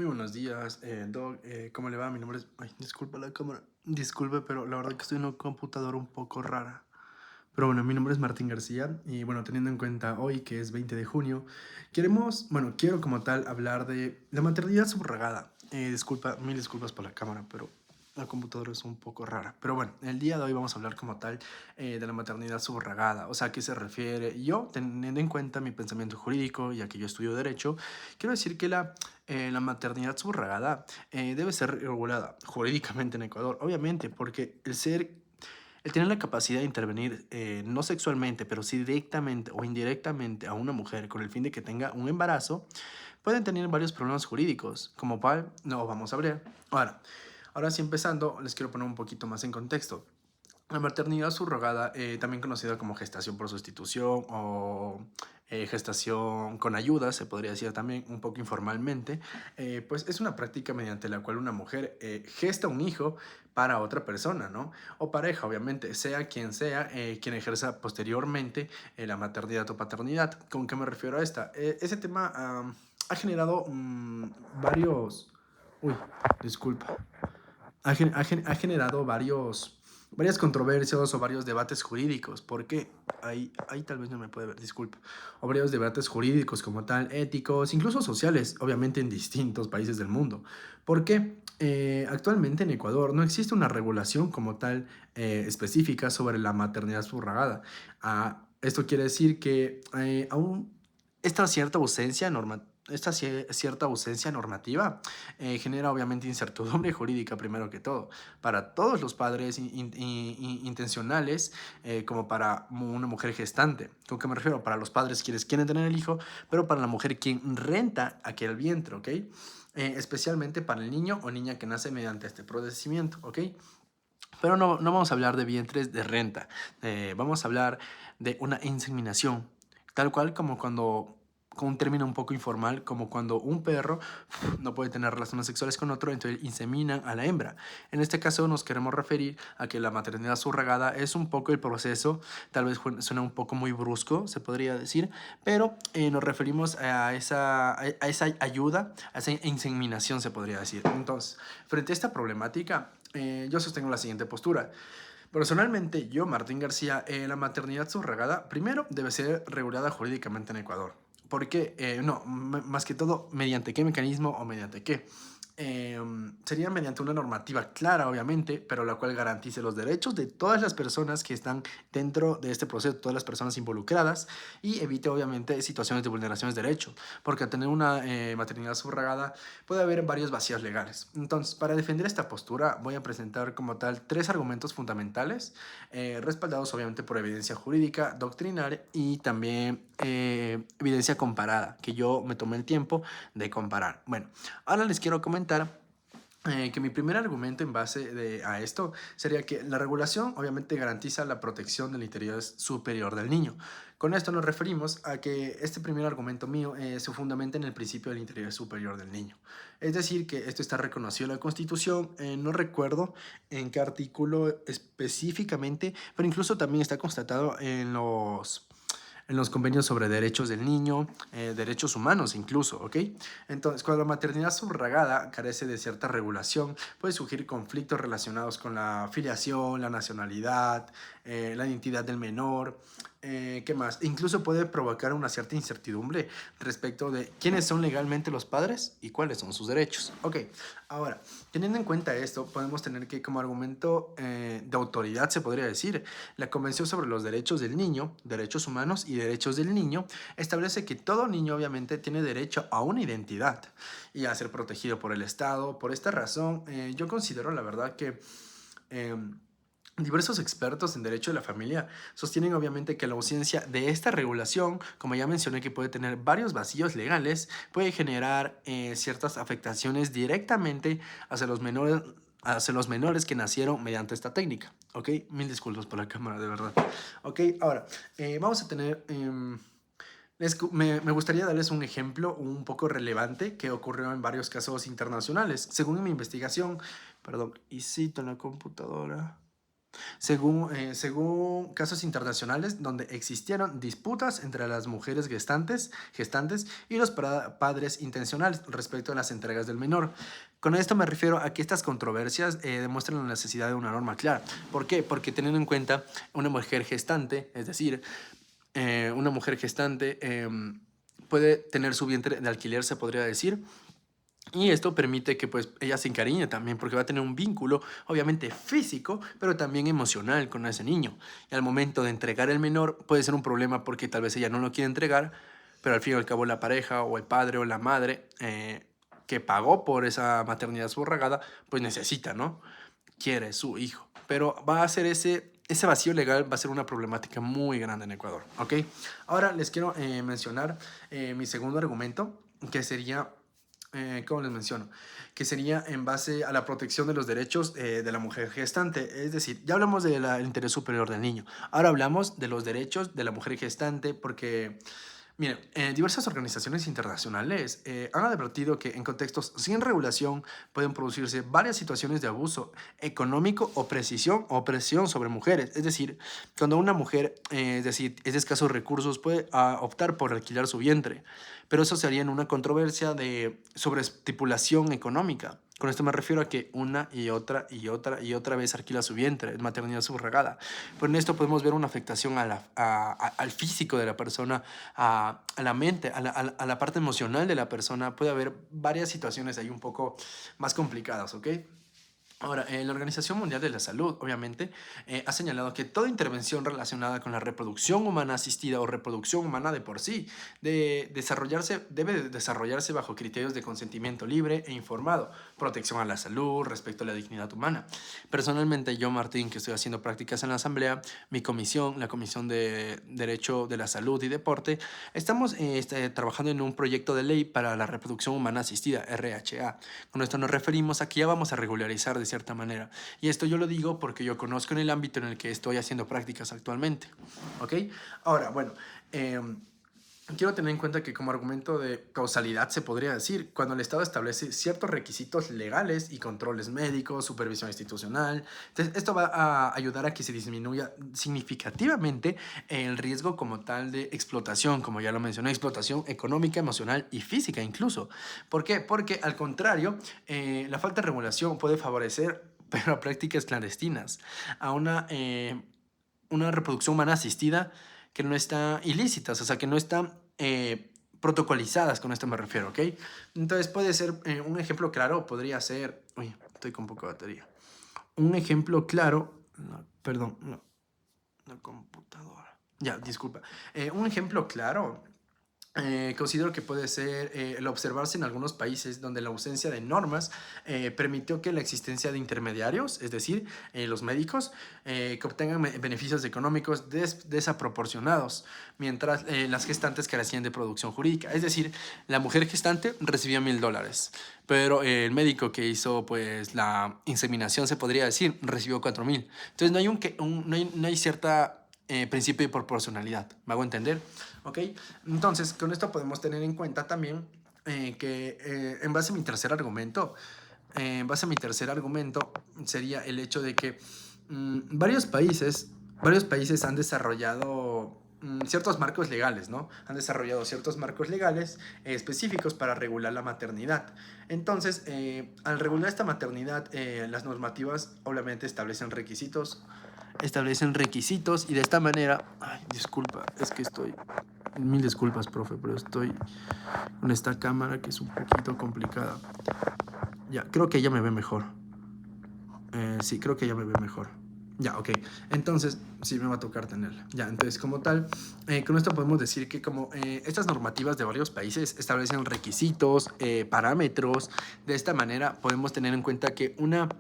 Muy buenos días, Doc. ¿Cómo le va? Mi nombre es... Ay, disculpa la cámara. Disculpe, pero la verdad que estoy en una computadora un poco rara. Pero bueno, mi nombre es Martín García y bueno, teniendo en cuenta hoy que es 20 de junio, quiero como tal hablar de la maternidad subrogada. Disculpa, mil disculpas por la cámara, pero la computadora es un poco rara. Pero bueno, el día de hoy vamos a hablar como tal de la maternidad subrogada. O sea, ¿a qué se refiere? Yo, teniendo en cuenta mi pensamiento jurídico, ya que yo estudio Derecho, quiero decir que la maternidad subrogada debe ser regulada jurídicamente en Ecuador, obviamente, porque el tener la capacidad de intervenir, no sexualmente, pero sí directamente o indirectamente a una mujer con el fin de que tenga un embarazo, pueden tener varios problemas jurídicos, como cual no vamos a ver. Ahora sí empezando, les quiero poner un poquito más en contexto. La maternidad subrogada, también conocida como gestación por sustitución o gestación con ayuda, se podría decir también un poco informalmente, pues es una práctica mediante la cual una mujer gesta un hijo para otra persona, ¿no? O pareja, obviamente, sea quien ejerza posteriormente la maternidad o paternidad. ¿Con qué me refiero a esta? Ese tema ha generado varios... Uy, disculpa. Ha generado varias controversias o varios debates jurídicos. ¿Por qué? Ahí tal vez no me puede ver, disculpa. O varios debates jurídicos como tal, éticos, incluso sociales, obviamente en distintos países del mundo. ¿Por qué? Actualmente en Ecuador no existe una regulación como tal específica sobre la maternidad subrogada. Esto quiere decir que aún esta cierta ausencia normativa. Cierta ausencia normativa genera obviamente incertidumbre jurídica primero que todo, para todos los padres intencionales como para una mujer gestante. ¿Con qué me refiero? Para los padres quienes quieren tener el hijo, pero para la mujer quien renta aquel vientre, ¿ok? Especialmente para el niño o niña que nace mediante este procedimiento, ¿ok? Pero no vamos a hablar de vientres de renta, vamos a hablar de una inseminación, tal cual como cuando, con un término un poco informal, como cuando un perro no puede tener relaciones sexuales con otro, entonces inseminan a la hembra. En este caso nos queremos referir a que la maternidad subrogada es un poco el proceso, tal vez suena un poco muy brusco, se podría decir, pero nos referimos a esa ayuda, a esa inseminación, se podría decir. Entonces, frente a esta problemática, yo sostengo la siguiente postura. Personalmente, yo, Martín García, la maternidad subrogada, primero, debe ser regulada jurídicamente en Ecuador. ¿Por qué? No, más que todo, ¿mediante qué mecanismo o mediante qué? Sería mediante una normativa clara, obviamente, pero la cual garantice los derechos de todas las personas que están dentro de este proceso, todas las personas involucradas, y evite, obviamente, situaciones de vulneraciones de derechos, porque al tener una maternidad subrogada puede haber varios vacíos legales. Entonces, para defender esta postura, voy a presentar como tal tres argumentos fundamentales, respaldados obviamente por evidencia jurídica, doctrinal y también evidencia comparada, que yo me tomé el tiempo de comparar. Bueno, ahora les quiero comentar que mi primer argumento en base a esto sería que la regulación obviamente garantiza la protección del interés superior del niño. Con esto nos referimos a que este primer argumento mío se fundamenta en el principio del interés superior del niño. Es decir, que esto está reconocido en la Constitución, no recuerdo en qué artículo específicamente, pero incluso también está constatado en los convenios sobre derechos del niño, derechos humanos incluso, ¿ok? Entonces, cuando la maternidad subrogada carece de cierta regulación, puede surgir conflictos relacionados con la filiación, la nacionalidad, la identidad del menor, ¿qué más? Incluso puede provocar una cierta incertidumbre respecto de quiénes son legalmente los padres y cuáles son sus derechos. Ok, ahora, teniendo en cuenta esto, podemos tener que como argumento de autoridad, se podría decir, la Convención sobre los Derechos del Niño, Derechos Humanos y Derechos del Niño, establece que todo niño obviamente tiene derecho a una identidad y a ser protegido por el Estado. Por esta razón, yo considero la verdad que... Eh, diversos expertos en derecho de la familia sostienen obviamente que la ausencia de esta regulación, como ya mencioné que puede tener varios vacíos legales, puede generar ciertas afectaciones directamente hacia los menores que nacieron mediante esta técnica. ¿Ok? Mil disculpas por la cámara, de verdad. Ok, ahora, vamos a tener... me gustaría darles un ejemplo un poco relevante que ocurrió en varios casos internacionales. Según mi investigación, perdón, y cito en la computadora. según casos internacionales donde existieron disputas entre las mujeres gestantes y los padres intencionales respecto a las entregas del menor. Con esto me refiero a que estas controversias demuestran la necesidad de una norma clara. ¿Por qué? Porque teniendo en cuenta una mujer gestante, es decir, una mujer gestante puede tener su vientre de alquiler, se podría decir, y esto permite que pues ella se encariñe también porque va a tener un vínculo obviamente físico, pero también emocional con ese niño. Y al momento de entregar el menor puede ser un problema porque tal vez ella no lo quiere entregar, pero al fin y al cabo la pareja o el padre o la madre que pagó por esa maternidad subrogada pues necesita, ¿no? Quiere su hijo. Pero va a ser ese vacío legal va a ser una problemática muy grande en Ecuador, ¿ok? Ahora les quiero mencionar mi segundo argumento, que sería ¿cómo les menciono? Que sería en base a la protección de los derechos de la mujer gestante. Es decir, ya hablamos del interés superior del niño. Ahora hablamos de los derechos de la mujer gestante porque, miren, diversas organizaciones internacionales han advertido que en contextos sin regulación pueden producirse varias situaciones de abuso económico o opresión sobre mujeres. Es decir, cuando una mujer es decir, es de escasos recursos puede optar por alquilar su vientre, pero eso sería en una controversia de sobreestipulación económica. Con esto me refiero a que una y otra vez alquila su vientre, es maternidad subrogada. Pero en esto podemos ver una afectación al físico de la persona, a la mente, a la parte emocional de la persona. Puede haber varias situaciones ahí un poco más complicadas, ¿ok? Ahora, la Organización Mundial de la Salud, obviamente, ha señalado que toda intervención relacionada con la reproducción humana asistida o reproducción humana de por sí debe de desarrollarse bajo criterios de consentimiento libre e informado, protección a la salud, respeto a la dignidad humana. Personalmente, yo, Martín, que estoy haciendo prácticas en la Asamblea, mi comisión, la Comisión de Derecho de la Salud y Deporte, estamos trabajando en un proyecto de ley para la reproducción humana asistida, RHA. Con esto nos referimos a que ya vamos a regularizar de cierta manera. Y esto yo lo digo porque yo conozco en el ámbito en el que estoy haciendo prácticas actualmente. ¿Ok? Ahora, bueno, quiero tener en cuenta que como argumento de causalidad se podría decir, cuando el Estado establece ciertos requisitos legales y controles médicos, supervisión institucional, entonces esto va a ayudar a que se disminuya significativamente el riesgo como tal de explotación, como ya lo mencioné, explotación económica, emocional y física incluso. ¿Por qué? Porque al contrario, la falta de regulación puede favorecer pero a prácticas clandestinas, a una reproducción humana asistida que no está ilícitas, o sea, que no están protocolizadas, con esto me refiero, ¿ok? Entonces puede ser un ejemplo claro, podría ser, uy, estoy con poca batería. Un ejemplo claro, no, perdón, no, la computadora. Ya, disculpa. Un ejemplo claro considero que puede ser el observarse en algunos países donde la ausencia de normas permitió que la existencia de intermediarios, es decir, los médicos, que obtengan beneficios económicos desproporcionados, mientras las gestantes carecían de producción jurídica. Es decir, la mujer gestante recibía $1,000, pero el médico que hizo pues la inseminación, se podría decir, recibió 4,000. Entonces no hay cierta principio de proporcionalidad, ¿me hago entender? ¿Ok? Entonces, con esto podemos tener en cuenta también que en base a mi tercer argumento, sería el hecho de que varios países han desarrollado ciertos marcos legales, ¿no? Han desarrollado ciertos marcos legales específicos para regular la maternidad. Entonces, al regular esta maternidad, las normativas obviamente establecen requisitos y de esta manera, ay, disculpa, es que estoy, mil disculpas, profe, pero estoy con esta cámara que es un poquito complicada. Ya, creo que ella me ve mejor. Sí, creo que ella me ve mejor. Ya, ok. Entonces, sí, me va a tocar tenerla. Ya, entonces, como tal, con esto podemos decir que como estas normativas de varios países establecen requisitos, parámetros, de esta manera podemos tener en cuenta que una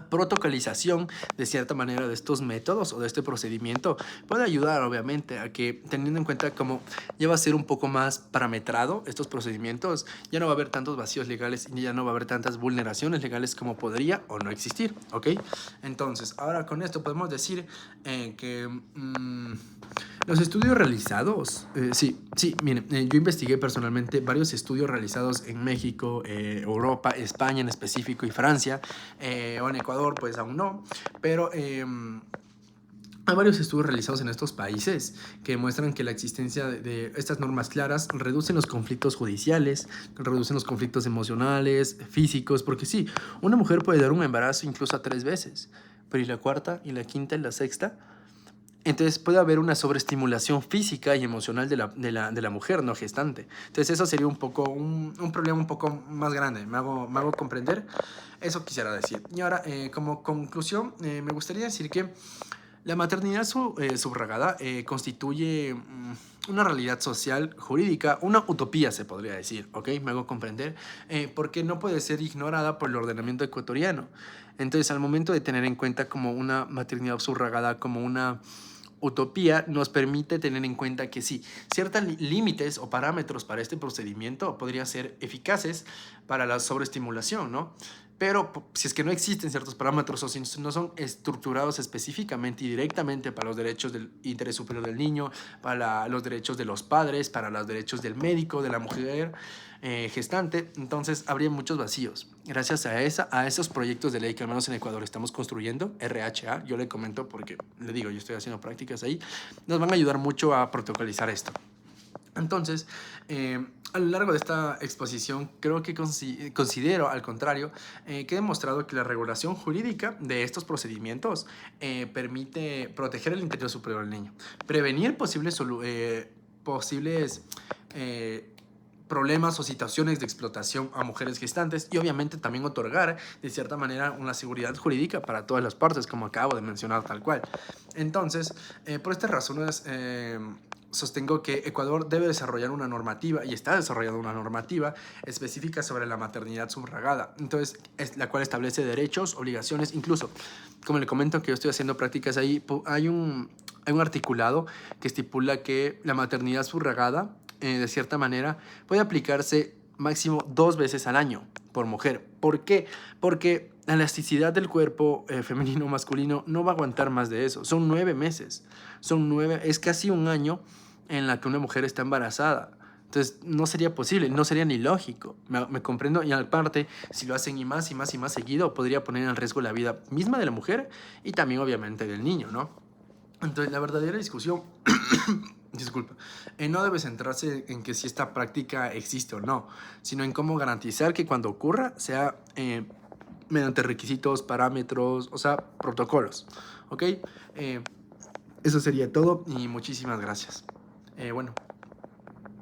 protocolización de cierta manera de estos métodos o de este procedimiento puede ayudar obviamente a que, teniendo en cuenta cómo ya va a ser un poco más parametrado estos procedimientos, ya no va a haber tantos vacíos legales y ya no va a haber tantas vulneraciones legales como podría o no existir, ¿ok? Entonces, ahora con esto podemos decir que los estudios realizados, sí, miren, yo investigué personalmente varios estudios realizados en México, Europa, España en específico y Francia, o en Ecuador pues aún no, pero hay varios estudios realizados en estos países que muestran que la existencia de estas normas claras reducen los conflictos judiciales, reducen los conflictos emocionales, físicos, porque sí, una mujer puede dar un embarazo incluso a 3 veces, pero ¿y la cuarta, y la quinta, y la sexta? Entonces puede haber una sobreestimulación física y emocional de la mujer no gestante. Entonces eso sería un poco un problema un poco más grande. Me hago comprender? Eso quisiera decir. Y ahora, como conclusión, me gustaría decir que la maternidad subrogada constituye una realidad social jurídica, una utopía se podría decir, ¿ok? Me hago comprender, porque no puede ser ignorada por el ordenamiento ecuatoriano. Entonces, al momento de tener en cuenta como una maternidad subrogada, como una utopía, nos permite tener en cuenta que sí, ciertos límites o parámetros para este procedimiento podrían ser eficaces para la sobreestimulación, ¿no? Pero si es que no existen ciertos parámetros o si no son estructurados específicamente y directamente para los derechos del interés superior del niño, para los derechos de los padres, para los derechos del médico, de la mujer gestante, entonces habría muchos vacíos. Gracias a esos proyectos de ley que al menos en Ecuador estamos construyendo, RHA, yo le comento porque le digo, yo estoy haciendo prácticas ahí, nos van a ayudar mucho a protocolizar esto. Entonces, a lo largo de esta exposición, creo que considero, al contrario, que he demostrado que la regulación jurídica de estos procedimientos permite proteger el interés superior del niño, prevenir posibles problemas o situaciones de explotación a mujeres gestantes y obviamente también otorgar de cierta manera una seguridad jurídica para todas las partes, como acabo de mencionar tal cual. Entonces, por estas razones sostengo que Ecuador debe desarrollar una normativa y está desarrollando una normativa específica sobre la maternidad subrogada, entonces la cual establece derechos, obligaciones, incluso, como le comento que yo estoy haciendo prácticas ahí, hay un articulado que estipula que la maternidad subrogada de cierta manera, puede aplicarse máximo 2 veces al año por mujer. ¿Por qué? Porque la elasticidad del cuerpo femenino o masculino no va a aguantar más de eso. Son 9 meses. Es casi un año en la que una mujer está embarazada. Entonces, no sería posible, no sería ni lógico. Me comprendo. Y aparte, si lo hacen y más y más y más seguido, podría poner en riesgo la vida misma de la mujer y también, obviamente, del niño, ¿no? Entonces, la verdadera discusión disculpa, no debe centrarse en que si esta práctica existe o no, sino en cómo garantizar que cuando ocurra sea mediante requisitos, parámetros, o sea, protocolos, ¿ok? Eso sería todo y muchísimas gracias. Bueno,